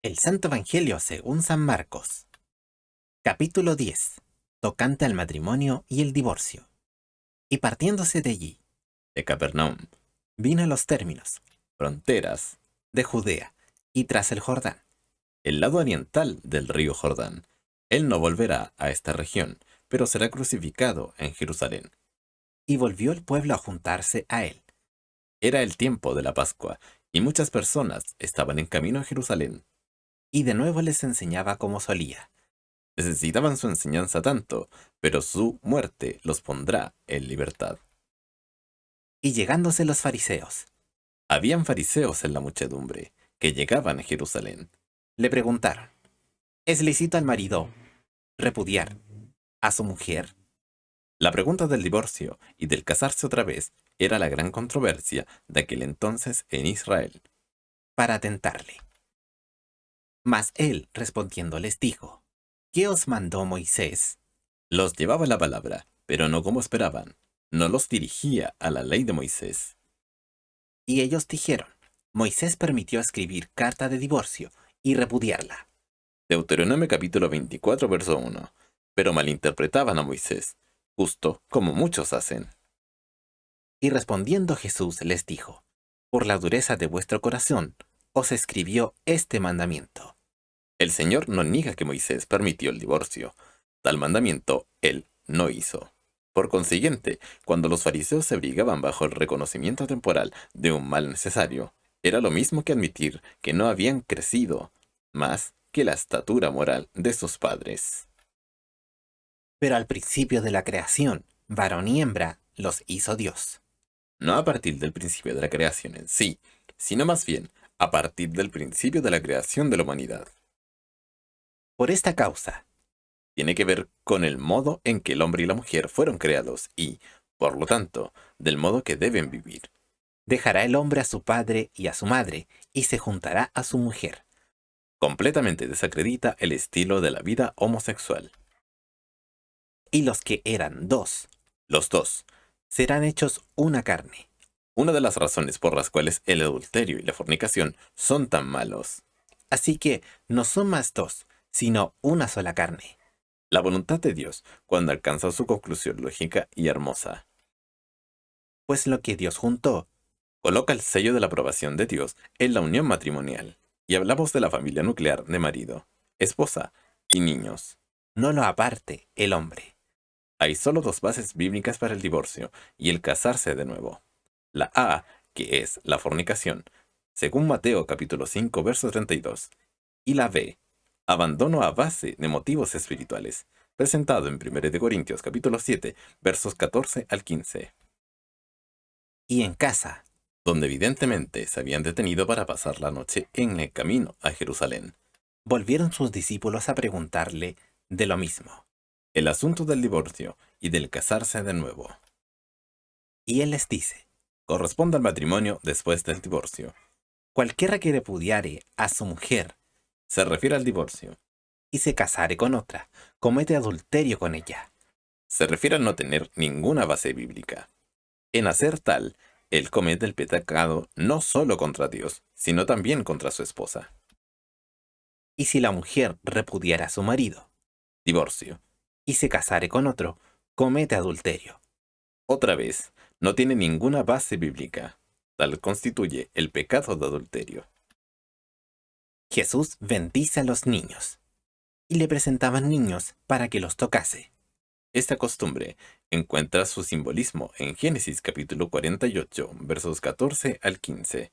El Santo Evangelio según San Marcos. Capítulo 10. Tocante al matrimonio y el divorcio. Y partiéndose de allí, de Capernaum, vino a los términos, fronteras, de Judea, y tras el Jordán, el lado oriental del río Jordán. Él no volverá a esta región, pero será crucificado en Jerusalén. Y volvió el pueblo a juntarse a él. Era el tiempo de la Pascua, y muchas personas estaban en camino a Jerusalén. Y de nuevo les enseñaba como solía. Necesitaban su enseñanza tanto, pero su muerte los pondrá en libertad. Y llegándose los fariseos, habían fariseos en la muchedumbre, que llegaban a Jerusalén, le preguntaron, ¿es lícito al marido repudiar a su mujer? La pregunta del divorcio y del casarse otra vez era la gran controversia de aquel entonces en Israel, para tentarle. Mas él respondiendo les dijo, ¿qué os mandó Moisés? Los llevaba la palabra, pero no como esperaban. No los dirigía a la ley de Moisés. Y ellos dijeron, Moisés permitió escribir carta de divorcio y repudiarla. Deuteronomio capítulo 24, verso 1. Pero malinterpretaban a Moisés, justo como muchos hacen. Y respondiendo Jesús les dijo, por la dureza de vuestro corazón, os escribió este mandamiento. El Señor no niega que Moisés permitió el divorcio. Tal mandamiento él no hizo. Por consiguiente, cuando los fariseos se abrigaban bajo el reconocimiento temporal de un mal necesario, era lo mismo que admitir que no habían crecido más que la estatura moral de sus padres. Pero al principio de la creación, varón y hembra los hizo Dios. No a partir del principio de la creación en sí, sino más bien a partir del principio de la creación de la humanidad. Por esta causa, tiene que ver con el modo en que el hombre y la mujer fueron creados y, por lo tanto, del modo que deben vivir. Dejará el hombre a su padre y a su madre, y se juntará a su mujer. Completamente desacredita el estilo de la vida homosexual. Y los que eran dos, los dos, serán hechos una carne. Una de las razones por las cuales el adulterio y la fornicación son tan malos. Así que no son más dos, sino una sola carne. La voluntad de Dios cuando alcanza su conclusión lógica y hermosa. Pues lo que Dios juntó, coloca el sello de la aprobación de Dios en la unión matrimonial. Y hablamos de la familia nuclear de marido, esposa y niños. No lo aparte el hombre. Hay solo dos bases bíblicas para el divorcio y el casarse de nuevo. La A, que es la fornicación, según Mateo capítulo 5, verso 32. Y la B, abandono a base de motivos espirituales, presentado en 1 de Corintios capítulo 7, versos 14 al 15. Y en casa, donde evidentemente se habían detenido para pasar la noche en el camino a Jerusalén, volvieron sus discípulos a preguntarle de lo mismo, el asunto del divorcio y del casarse de nuevo. Y él les dice, corresponde al matrimonio después del divorcio. Cualquiera que repudiare a su mujer, se refiere al divorcio, y se casare con otra, comete adulterio con ella. Se refiere a no tener ninguna base bíblica. En hacer tal, él comete el pecado no solo contra Dios, sino también contra su esposa. Y si la mujer repudiara a su marido, divorcio, y se casare con otro, comete adulterio. Otra vez, no tiene ninguna base bíblica. Tal constituye el pecado de adulterio. Jesús bendice a los niños, y le presentaban niños para que los tocase. Esta costumbre encuentra su simbolismo en Génesis capítulo 48, versos 14 al 15.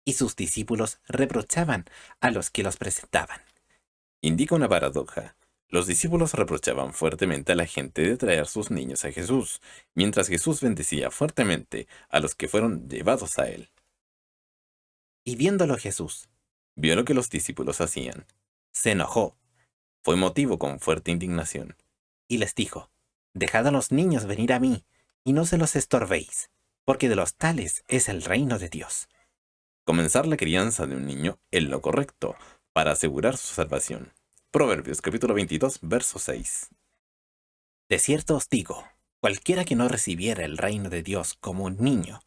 Y sus discípulos reprochaban a los que los presentaban. Indica una paradoja. Los discípulos reprochaban fuertemente a la gente de traer sus niños a Jesús, mientras Jesús bendecía fuertemente a los que fueron llevados a él. Y viéndolo Jesús, vio lo que los discípulos hacían. Se enojó. Fue motivo con fuerte indignación. Y les dijo, dejad a los niños venir a mí, y no se los estorbéis, porque de los tales es el reino de Dios. Comenzar la crianza de un niño es lo correcto, para asegurar su salvación. Proverbios capítulo 22, verso 6. De cierto os digo, cualquiera que no recibiera el reino de Dios como un niño.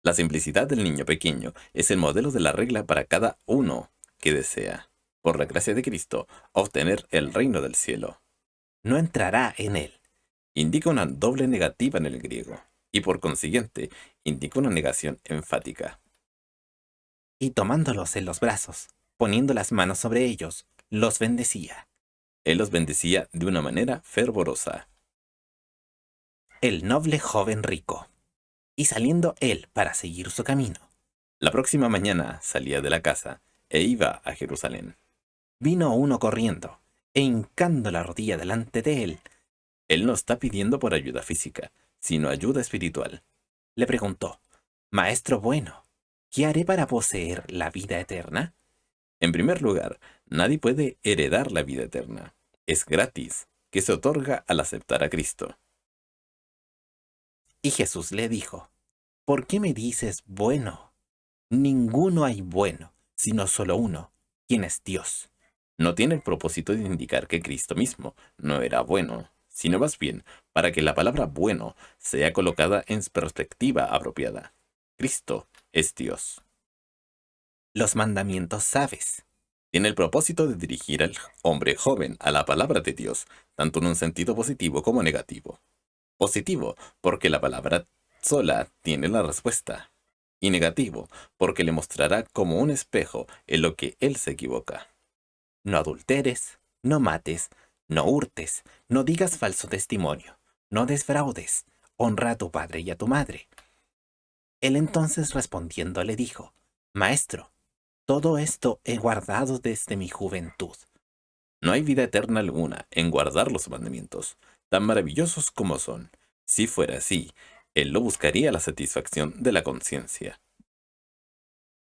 La simplicidad del niño pequeño es el modelo de la regla para cada uno que desea. por la gracia de Cristo, a obtener el reino del cielo. No entrará en él. Indica una doble negativa en el griego, y por consiguiente, indica una negación enfática. Y tomándolos en los brazos, poniendo las manos sobre ellos, los bendecía. Él los bendecía de una manera fervorosa. El noble joven rico. Y saliendo él para seguir su camino, La próxima mañana salía de la casa e iba a Jerusalén. vino uno corriendo, e hincando la rodilla delante de él, Él no está pidiendo por ayuda física, sino ayuda espiritual. le preguntó, Maestro bueno, ¿qué haré para poseer la vida eterna? En primer lugar, nadie puede heredar la vida eterna. Es gratis, que se otorga al aceptar a Cristo. Y Jesús le dijo, ¿por qué me dices bueno? Ninguno hay bueno, sino solo uno, quien es Dios. No tiene el propósito de indicar que Cristo mismo no era bueno, sino más bien para que la palabra bueno sea colocada en perspectiva apropiada. Cristo es Dios. Los mandamientos sabes. Tiene el propósito de dirigir al hombre joven a la palabra de Dios, tanto en un sentido positivo como negativo. Positivo, porque la palabra sola tiene la respuesta. Y negativo, porque le mostrará como un espejo en lo que él se equivoca. No adulteres, no mates, no hurtes, no digas falso testimonio, no desfraudes, honra a tu padre y a tu madre. Él entonces respondiendo le dijo, Maestro, todo esto he guardado desde mi juventud. No hay vida eterna alguna en guardar los mandamientos, tan maravillosos como son. Si fuera así, él lo buscaría la satisfacción de la conciencia.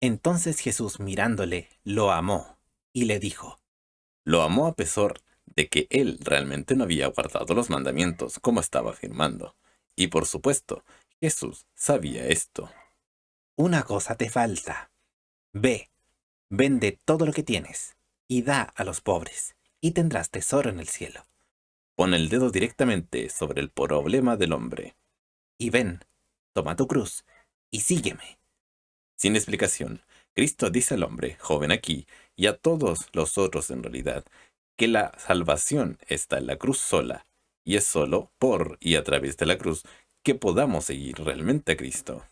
Entonces Jesús mirándole, lo amó, y le dijo, Lo amó a pesar de que él realmente no había guardado los mandamientos como estaba afirmando. Y por supuesto, Jesús sabía esto. una cosa te falta. Ve, vende todo lo que tienes, y da a los pobres, y tendrás tesoro en el cielo. Pone el dedo directamente sobre el problema del hombre. Y ven, toma tu cruz, y sígueme. Sin explicación, Cristo dice al hombre, joven aquí, y a todos los otros en realidad, que la salvación está en la cruz sola, y es solo por y a través de la cruz que podamos seguir realmente a Cristo.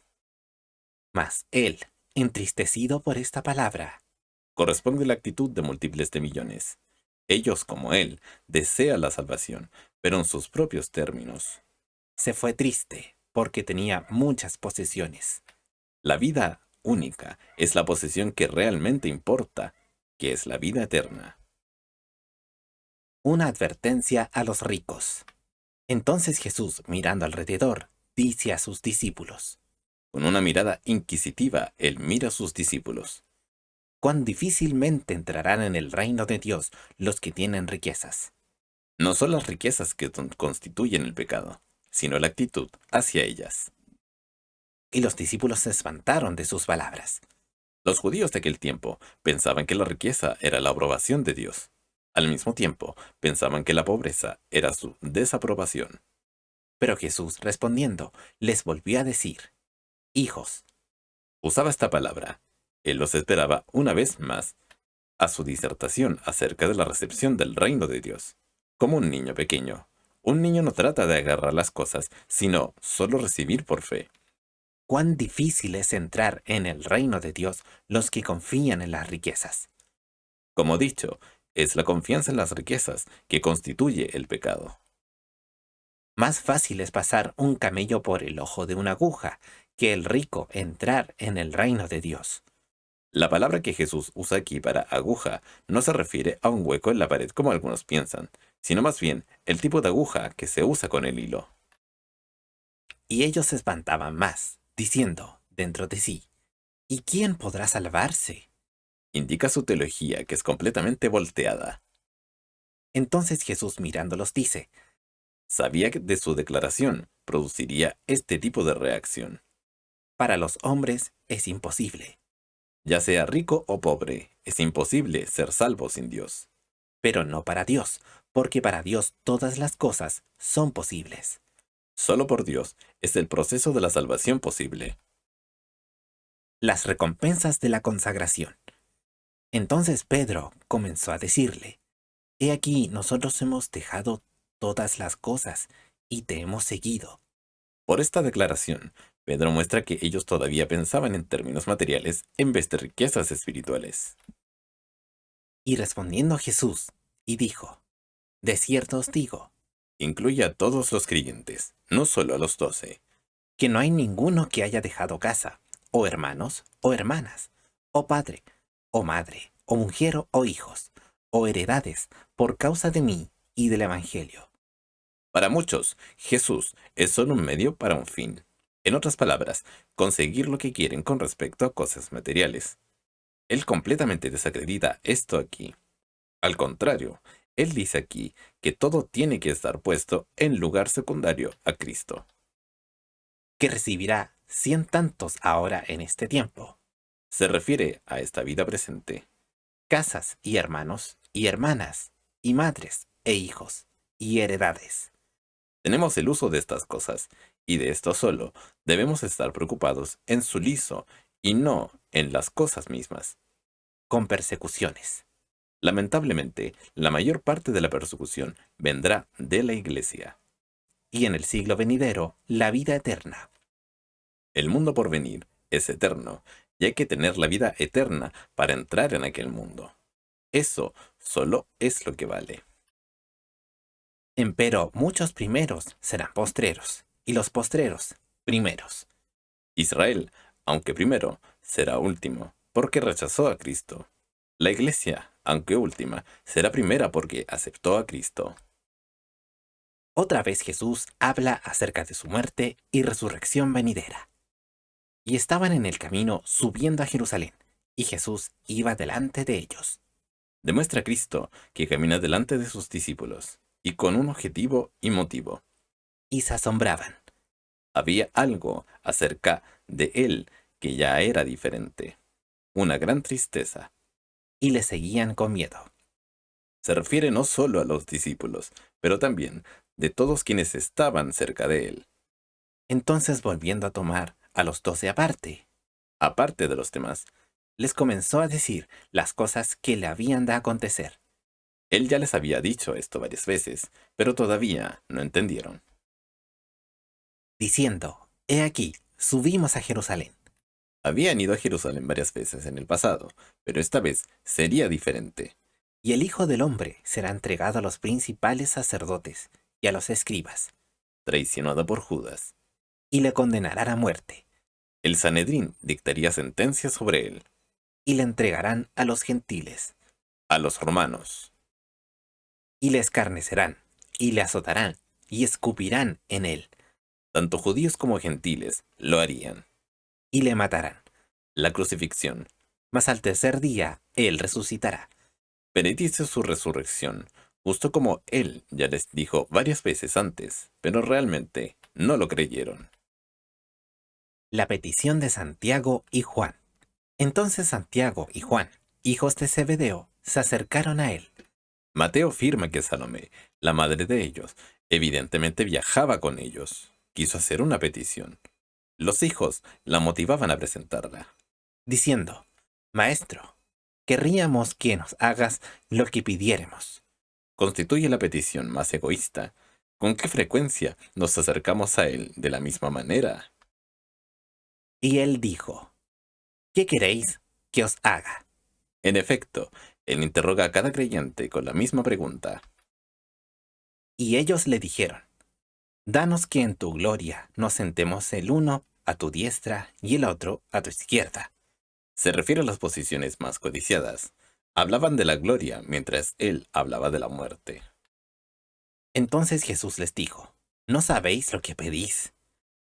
Mas él, entristecido por esta palabra, Corresponde la actitud de múltiples de millones. Ellos, como él, desean la salvación, pero en sus propios términos. se fue triste, porque tenía muchas posesiones. La vida única es la posesión que realmente importa, que es la vida eterna. Una advertencia a los ricos. Entonces Jesús, mirando alrededor, dice a sus discípulos, Con una mirada inquisitiva, él mira a sus discípulos. cuán difícilmente entrarán en el reino de Dios los que tienen riquezas. No son las riquezas que constituyen el pecado, sino la actitud hacia ellas. Y los discípulos se espantaron de sus palabras. Los judíos de aquel tiempo pensaban que la riqueza era la aprobación de Dios. Al mismo tiempo, pensaban que la pobreza era su desaprobación. Pero Jesús, respondiendo, les volvió a decir, Hijos, Usaba esta palabra. Él los esperaba una vez más a su disertación acerca de la recepción del reino de Dios. Como un niño pequeño. Un niño no trata de agarrar las cosas, sino solo recibir por fe. cuán difícil es entrar en el reino de Dios los que confían en las riquezas. Como dicho, es la confianza en las riquezas que constituye el pecado. Más fácil es pasar un camello por el ojo de una aguja que el rico entrar en el reino de Dios. La palabra que Jesús usa aquí para aguja no se refiere a un hueco en la pared como algunos piensan, sino más bien el tipo de aguja que se usa con el hilo. Y ellos se espantaban más, diciendo dentro de sí, ¿y quién podrá salvarse? Indica su teología que es completamente volteada. Entonces Jesús mirándolos dice, Sabía que de su declaración produciría este tipo de reacción. para los hombres es imposible, Ya sea rico o pobre, es imposible ser salvo sin Dios. pero no para Dios, porque para Dios todas las cosas son posibles. Solo por Dios es el proceso de la salvación posible. Las recompensas de la consagración. Entonces Pedro comenzó a decirle, He aquí, nosotros hemos dejado todas las cosas y te hemos seguido. Por esta declaración, Pedro muestra que ellos todavía pensaban en términos materiales en vez de riquezas espirituales. Y respondiendo Jesús, y dijo, De cierto os digo, Incluye a todos los creyentes, no solo a los 12. que no hay ninguno que haya dejado casa, o hermanos, o hermanas, o padre, o madre, o mujer, o hijos, o heredades, por causa de mí y del Evangelio. Para muchos, Jesús es solo un medio para un fin. En otras palabras, conseguir lo que quieren con respecto a cosas materiales. Él completamente desacredita esto aquí. Al contrario, él dice aquí que todo tiene que estar puesto en lugar secundario a Cristo. Que recibirá 100 tantos ahora en este tiempo, Se refiere a esta vida presente. casas y hermanos y hermanas, y madres e hijos, y heredades, Tenemos el uso de estas cosas, y de esto solo debemos estar preocupados en su liso y no en las cosas mismas. con persecuciones. Lamentablemente, la mayor parte de la persecución vendrá de la iglesia. Y en el siglo venidero, la vida eterna. El mundo por venir es eterno, y hay que tener la vida eterna para entrar en aquel mundo. Eso solo es lo que vale. Empero muchos primeros serán postreros, y los postreros primeros. Israel, aunque primero, será último, porque rechazó a Cristo. La iglesia, aunque última, será primera porque aceptó a Cristo. Otra vez Jesús habla acerca de su muerte y resurrección venidera. Y estaban en el camino subiendo a Jerusalén, y Jesús iba delante de ellos. Demuestra Cristo que camina delante de sus discípulos, y con un objetivo y motivo. Y se asombraban, Había algo acerca de él que ya era diferente. Una gran tristeza. y le seguían con miedo. Se refiere no solo a los discípulos, pero también de todos quienes estaban cerca de él, Entonces volviendo a tomar a los 12 aparte, aparte de los demás. les comenzó a decir las cosas que le habían de acontecer, Él ya les había dicho esto varias veces, pero todavía no entendieron. diciendo, He aquí, subimos a Jerusalén, Habían ido a Jerusalén varias veces en el pasado, pero esta vez sería diferente. y el Hijo del Hombre será entregado a los principales sacerdotes y a los escribas, Traicionado por Judas. y le condenarán a muerte, El Sanedrín dictaría sentencia sobre él, y le entregarán a los gentiles, a los romanos. y le escarnecerán, y le azotarán, y escupirán en él, Tanto judíos como gentiles lo harían. y le matarán. La crucifixión Mas al tercer día él resucitará. bendice su resurrección, justo como él ya les dijo varias veces antes, pero realmente no lo creyeron. La petición de Santiago y Juan. Entonces Santiago y Juan, hijos de Zebedeo, se acercaron a él, Mateo afirma que Salomé, la madre de ellos, evidentemente viajaba con ellos. Quiso hacer una petición. Los hijos la motivaban a presentarla. diciendo, Maestro, querríamos que nos hagas lo que pidiéremos. Constituye la petición más egoísta. ¿Con qué frecuencia nos acercamos a él de la misma manera? Y él dijo, ¿qué queréis que os haga? En efecto, él interroga a cada creyente con la misma pregunta. Y ellos le dijeron, Danos que en tu gloria nos sentemos el uno a tu diestra y el otro a tu izquierda. Se refiere a las posiciones más codiciadas. Hablaban de la gloria mientras él hablaba de la muerte. Entonces Jesús les dijo, ¿no sabéis lo que pedís?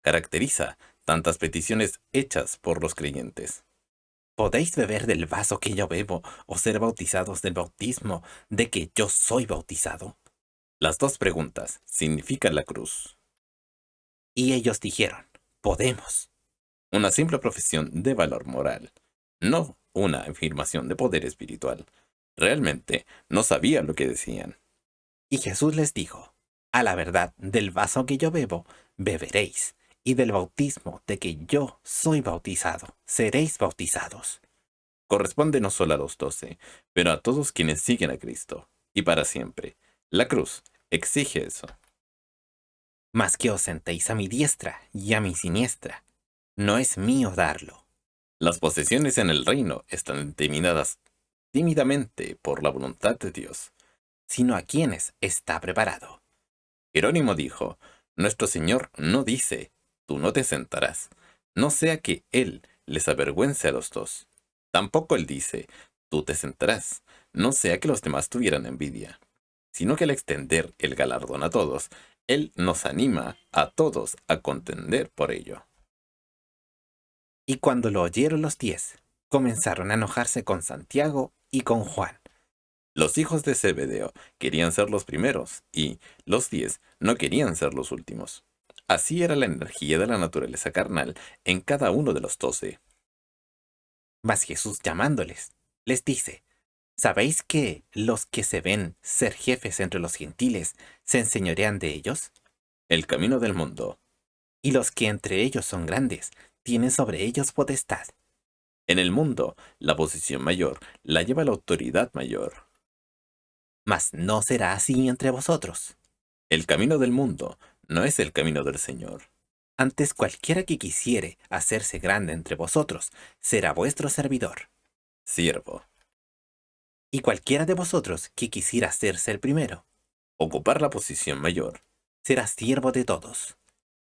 Caracteriza tantas peticiones hechas por los creyentes. ¿Podéis beber del vaso que yo bebo o ser bautizados del bautismo de que yo soy bautizado? Las dos preguntas significan la cruz. Y ellos dijeron, podemos. Una simple profesión de valor moral, no una afirmación de poder espiritual. Realmente no sabían lo que decían. Y Jesús les dijo, a la verdad, del vaso que yo bebo, beberéis, y del bautismo de que yo soy bautizado, seréis bautizados. Corresponde no solo a los 12, pero a todos quienes siguen a Cristo, y para siempre. La cruz exige eso. Mas que os sentéis a mi diestra y a mi siniestra, no es mío darlo, Las posesiones en el reino están determinadas tímidamente por la voluntad de Dios. sino a quienes está preparado. Jerónimo dijo, Nuestro Señor no dice, tú no te sentarás, no sea que Él les avergüence a los dos. Tampoco Él dice, tú te sentarás, no sea que los demás tuvieran envidia, sino que al extender el galardón a todos, Él nos anima a todos a contender por ello. Y cuando lo oyeron los 10, comenzaron a enojarse con Santiago y con Juan. Los hijos de Zebedeo querían ser los primeros y los 10 no querían ser los últimos. Así era la energía de la naturaleza carnal en cada uno de los 12. Mas Jesús llamándoles, les dice, ¿sabéis que los que se ven ser jefes entre los gentiles se enseñorean de ellos? El camino del mundo. Y los que entre ellos son grandes tienen sobre ellos potestad. En el mundo, la posición mayor la lleva la autoridad mayor. Mas no será así entre vosotros. El camino del mundo no es el camino del Señor. Antes cualquiera que quisiere hacerse grande entre vosotros será vuestro servidor. Siervo. Y cualquiera de vosotros que quisiera hacerse el primero Ocupar la posición mayor. será siervo de todos.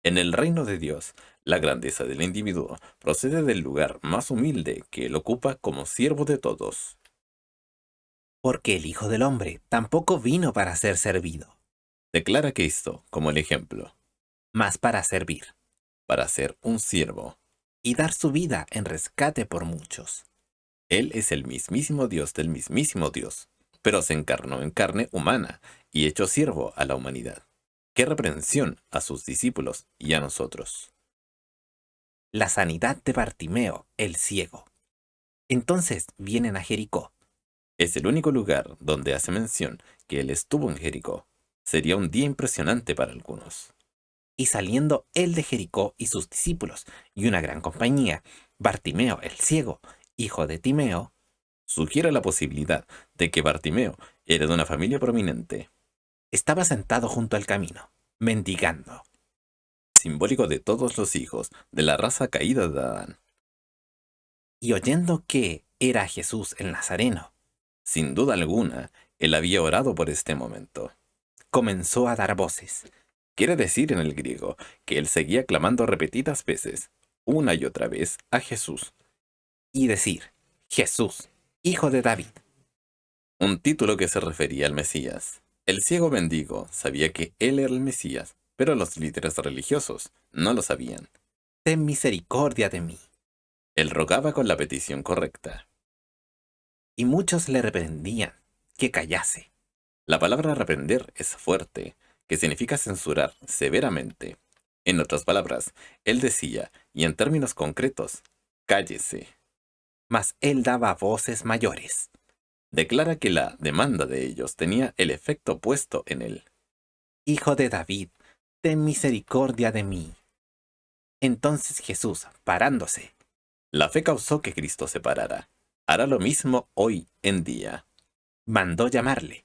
En el reino de Dios, la grandeza del individuo procede del lugar más humilde que él ocupa como siervo de todos. Porque el Hijo del Hombre tampoco vino para ser servido, Declara Cristo como el ejemplo, mas para servir, para ser un siervo. y dar su vida en rescate por muchos. Él es el mismísimo Dios del mismísimo Dios, pero se encarnó en carne humana y hecho siervo a la humanidad. ¡Qué reprensión a sus discípulos y a nosotros! La sanidad de Bartimeo, el ciego. Entonces vienen a Jericó, Es el único lugar donde hace mención que él estuvo en Jericó. Sería un día impresionante para algunos. y saliendo él de Jericó y sus discípulos, y una gran compañía, Bartimeo, el ciego, hijo de Timeo, Sugiere la posibilidad de que Bartimeo era de una familia prominente, estaba sentado junto al camino, mendigando. simbólico de todos los hijos de la raza caída de Adán. Y oyendo que era Jesús el Nazareno, Sin duda alguna, él había orado por este momento. comenzó a dar voces, Quiere decir en el griego que él seguía clamando repetidas veces, una y otra vez, a Jesús, y decir, Jesús, hijo de David. un título que se refería al Mesías. El ciego mendigo sabía que él era el Mesías, pero los líderes religiosos no lo sabían. Ten misericordia de mí. Él rogaba con la petición correcta. Y muchos le reprendían, que callase. La palabra reprender es fuerte, que significa censurar severamente. En otras palabras, él decía, y en términos concretos, cállese. Mas él daba voces mayores. Declara que la demanda de ellos tenía el efecto opuesto en él. Hijo de David, ten misericordia de mí. Entonces Jesús, parándose, La fe causó que Cristo se parara. Hará lo mismo hoy en día. mandó llamarle.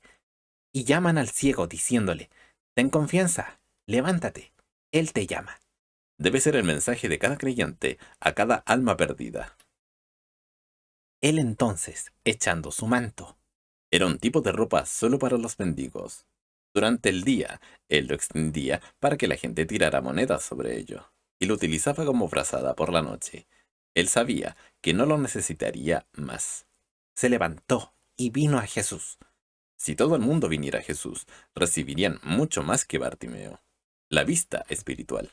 Y llaman al ciego diciéndole, ten confianza, levántate, él te llama. Debe ser el mensaje de cada creyente a cada alma perdida. Él entonces, echando su manto, Era un tipo de ropa solo para los mendigos. Durante el día, él lo extendía para que la gente tirara monedas sobre ello, y lo utilizaba como frazada por la noche. Él sabía que no lo necesitaría más. se levantó y vino a Jesús. Si todo el mundo viniera a Jesús, recibirían mucho más que Bartimeo. La vista espiritual.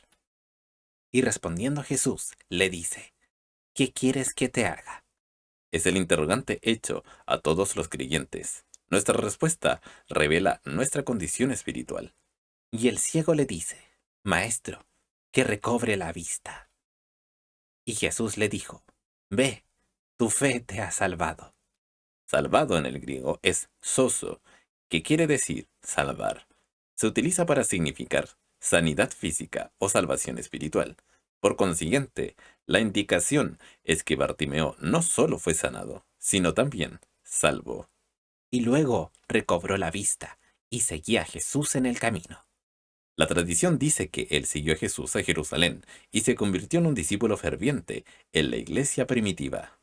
Y respondiendo Jesús, le dice, ¿qué quieres que te haga? Es el interrogante hecho a todos los creyentes. Nuestra respuesta revela nuestra condición espiritual. Y el ciego le dice, Maestro, que recobre la vista. Y Jesús le dijo, ve, tu fe te ha salvado. Salvado en el griego es soso, que quiere decir salvar. Se utiliza para significar sanidad física o salvación espiritual. Por consiguiente, la indicación es que Bartimeo no solo fue sanado, sino también salvo. Y luego recobró la vista y seguía a Jesús en el camino. La tradición dice que él siguió a Jesús a Jerusalén y se convirtió en un discípulo ferviente en la iglesia primitiva.